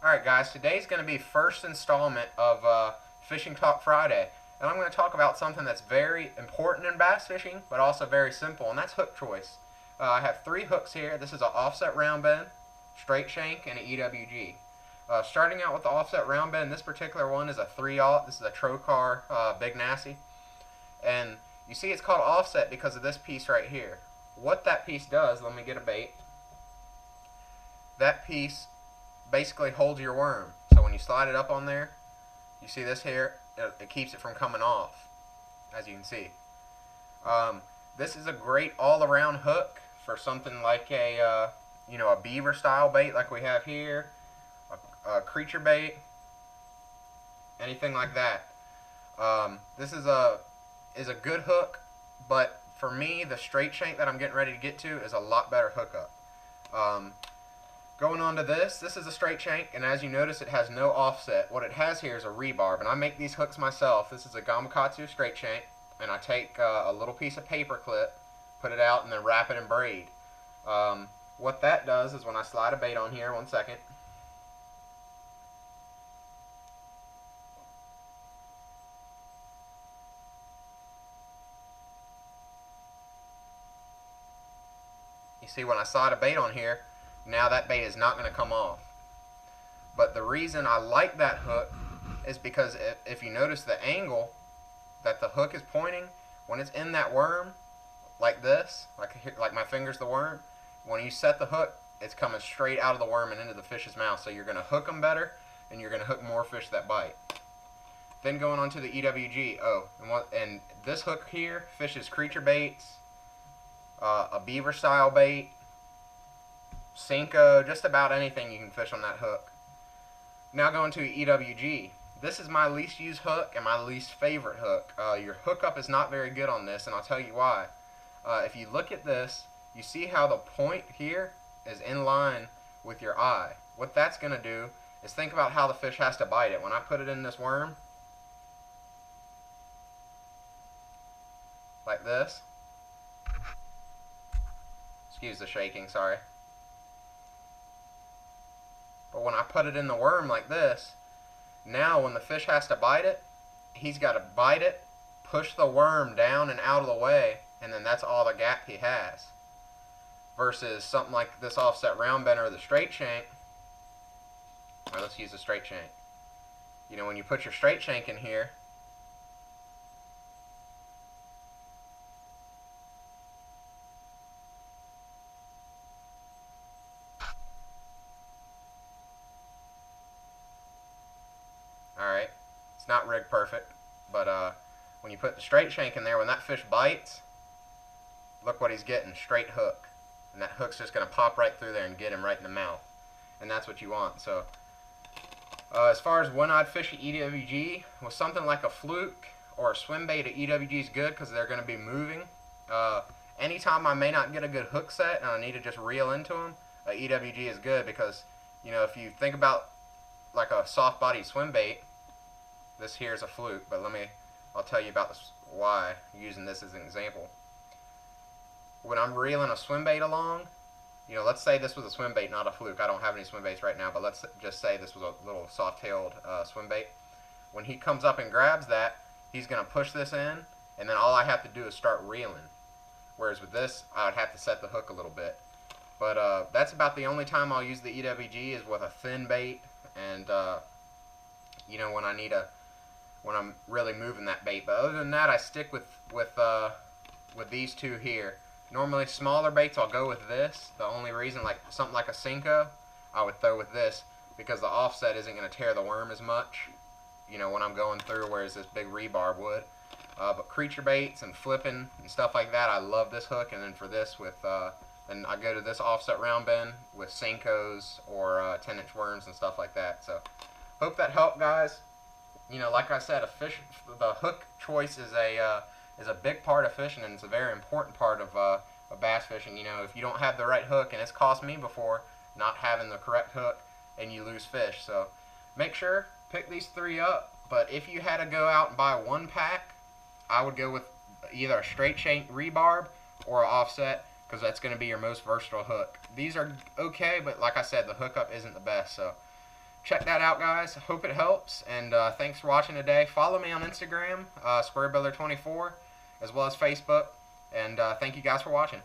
Alright guys, today's going to be first installment of Fishing Talk Friday. And I'm going to talk about something that's very important in bass fishing, but also very simple, and that's hook choice. I have three hooks here. This is an offset round bend, straight shank, and an EWG. Starting out with the offset round bend, this particular one is a 3/0. This is a Trocar Big Nasty. And you see it's called offset because of this piece right here. What that piece does, let me get a bait. That piece basically holds your worm. So when you slide it up on there, you see this here, it keeps it from coming off, as you can see. This is a great all-around hook for something like a beaver style bait like we have here, a creature bait, anything like that. This is a good hook, but for me, the straight shank that I'm getting ready to get to is a lot better hookup. Going on to this is a straight shank, and as you notice, it has no offset. What it has here is a rebarb, and I make these hooks myself. This is a Gamakatsu straight shank, and I take a little piece of paper clip, put it out, and then wrap it in braid. What that does is when I slide a bait on here, one second, you see when I slide a bait on here, now that bait is not going to come off. But the reason I like that hook is because if you notice the angle that the hook is pointing, when it's in that worm, like this, like my finger's the worm, when you set the hook, it's coming straight out of the worm and into the fish's mouth. So you're going to hook them better, and you're going to hook more fish that bite. Then going on to the EWG. And this hook here fishes creature baits, a beaver style bait, Cinco, just about anything you can fish on that hook. Now going to EWG. This is my least used hook and my least favorite hook. Your hookup is not very good on this, and I'll tell you why. If you look at this, you see how the point here is in line with your eye. What that's going to do is think about how the fish has to bite it. When I put it in this worm, like this, excuse the shaking, sorry. But when I put it in the worm like this, now when the fish has to bite it, he's got to bite it, push the worm down and out of the way, and then that's all the gap he has. Versus something like this offset round bend or the straight shank. Alright, let's use the straight shank. You know, when you put your straight shank in here, alright, it's not rigged perfect, but when you put the straight shank in there, when that fish bites, look what he's getting, straight hook. And that hook's just going to pop right through there and get him right in the mouth. And that's what you want. So, as far as when I'd fish an EWG, with something like a fluke or a swim bait, an EWG is good because they're going to be moving. Anytime I may not get a good hook set and I need to just reel into them, an EWG is good because, you know, if you think about like a soft body swim bait, this here is a fluke, but I'll tell you about this, why, using this as an example. When I'm reeling a swim bait along, you know, let's say this was a swim bait, not a fluke. I don't have any swim baits right now, but let's just say this was a little soft-tailed swim bait. When he comes up and grabs that, he's going to push this in, and then all I have to do is start reeling. Whereas with this, I would have to set the hook a little bit. But that's about the only time I'll use the EWG is with a thin bait, and you know, when I'm really moving that bait. But other than that, I stick with these two here. Normally smaller baits I'll go with this. The only reason, like something like a Cinco, I would throw with this because the offset isn't going to tear the worm as much, you know, when I'm going through, whereas this big rebarb would. But creature baits and flipping and stuff like that, I love this hook. And then for this, and I go to this offset round bend with Cincos or 10-inch worms and stuff like that. So hope that helped, guys. You know, like I said, the hook choice is a big part of fishing, and it's a very important part of bass fishing. You know, if you don't have the right hook, and it's cost me before not having the correct hook, and you lose fish. So make sure, pick these three up. But if you had to go out and buy one pack, I would go with either a straight shank rebarb or an offset, because that's going to be your most versatile hook. These are okay, but like I said, the hookup isn't the best. So check that out, guys. Hope it helps, and thanks for watching today. Follow me on Instagram, SquareBuilder24, as well as Facebook, and thank you guys for watching.